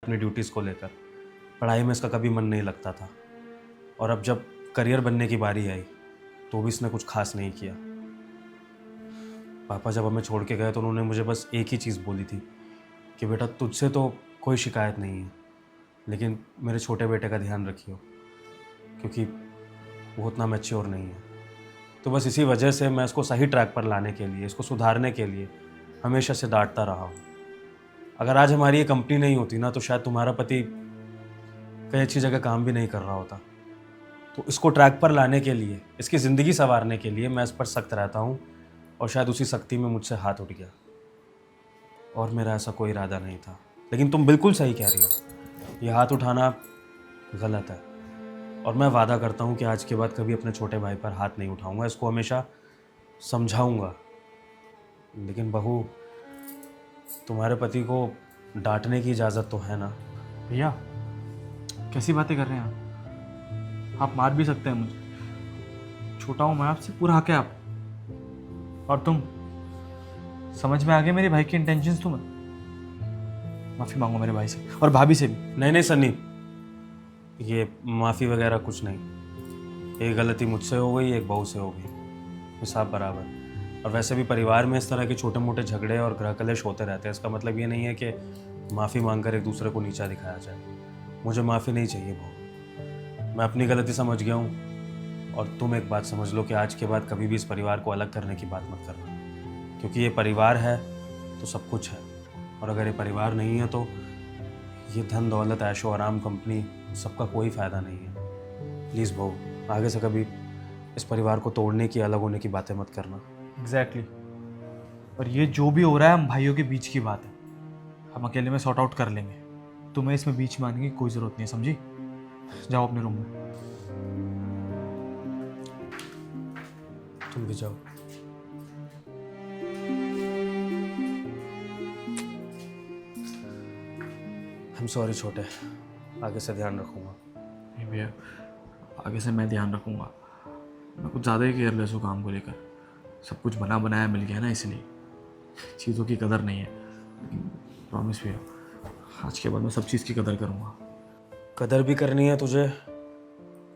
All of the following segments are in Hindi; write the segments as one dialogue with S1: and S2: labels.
S1: अपनी ड्यूटीज़ को लेकर। पढ़ाई में इसका कभी मन नहीं लगता था, और अब जब करियर बनने की बारी आई तो भी इसने कुछ खास नहीं किया। पापा जब हमें छोड़ के गए तो उन्होंने मुझे बस एक ही चीज़ बोली थी कि बेटा तुझसे तो कोई शिकायत नहीं है, लेकिन मेरे छोटे बेटे का ध्यान रखियो, क्योंकि वो उतना मैच्योर नहीं है। तो बस इसी वजह से मैं इसको सही ट्रैक पर लाने के लिए, इसको सुधारने के लिए हमेशा से डांटता रहा हूँ। अगर आज हमारी ये कंपनी नहीं होती ना, तो शायद तुम्हारा पति कहीं अच्छी जगह काम भी नहीं कर रहा होता। तो इसको ट्रैक पर लाने के लिए, इसकी ज़िंदगी संवारने के लिए मैं इस पर सख्त रहता हूँ, और शायद उसी सख्ती में मुझसे हाथ उठ गया, और मेरा ऐसा कोई इरादा नहीं था। लेकिन तुम बिल्कुल सही कह रही हो, ये हाथ उठाना गलत है, और मैं वादा करता हूँ कि आज के बाद कभी अपने छोटे भाई पर हाथ नहीं उठाऊंगा, इसको हमेशा समझाऊंगा। लेकिन बहू, तुम्हारे पति को डांटने की इजाज़त तो है ना?
S2: भैया कैसी बातें कर रहे हैं आप मार भी सकते हैं मुझे, छोटा हूँ मैं आपसे, पूरा हक है आप। और तुम समझ में आ गए मेरे भाई के इंटेंशंस तुम्हें? माफ़ी मांगो मेरे भाई से और भाभी से भी।
S1: नहीं नहीं सन्नी, ये माफ़ी वगैरह कुछ नहीं। एक गलती मुझसे हो गई, एक बहू से हो गई, हिसाब बराबर। और वैसे भी परिवार में इस तरह के छोटे मोटे झगड़े और गृह कलेश होते रहते हैं। इसका मतलब ये नहीं है कि माफ़ी मांगकर एक दूसरे को नीचा दिखाया जाए। मुझे माफ़ी नहीं चाहिए बहू, मैं अपनी गलती समझ गया हूँ। और तुम एक बात समझ लो कि आज के बाद कभी भी इस परिवार को अलग करने की बात मत करना, क्योंकि ये परिवार है तो सब कुछ है, और अगर ये परिवार नहीं है तो ये धन दौलत ऐशो आराम कंपनी सबका कोई फ़ायदा नहीं है। प्लीज़ बहू, आगे से कभी इस परिवार को तोड़ने की, अलग होने की बातें मत करना।
S2: एग्जैक्टली और ये जो भी हो रहा है हम भाइयों के बीच की बात है, हम अकेले में सॉर्ट आउट कर लेंगे। तुम्हें इसमें बीच में आने की कोई ज़रूरत नहीं है, समझी? जाओ अपने रूम में।
S1: तुम भी जाओ। आई एम सॉरी छोटे, आगे से ध्यान रखूँगा।
S2: नहीं भैया, आगे से मैं ध्यान रखूँगा। मैं कुछ ज़्यादा ही केयरलेस हूँ काम को लेकर। सब कुछ बना बनाया मिल गया ना, इसलिए चीज़ों की कदर नहीं है। लेकिन प्रॉमिस भैया, आज के बाद मैं सब चीज़ की कदर करूँगा।
S1: कदर भी करनी है तुझे,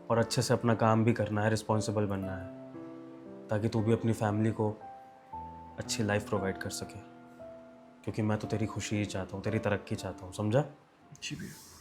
S1: और अच्छे से अपना काम भी करना है, रिस्पॉन्सिबल बनना है, ताकि तू भी अपनी फैमिली को अच्छी लाइफ प्रोवाइड कर सके। क्योंकि मैं तो तेरी खुशी ही चाहता हूँ, तेरी तरक्की चाहता हूँ, समझा?
S2: जी भैया।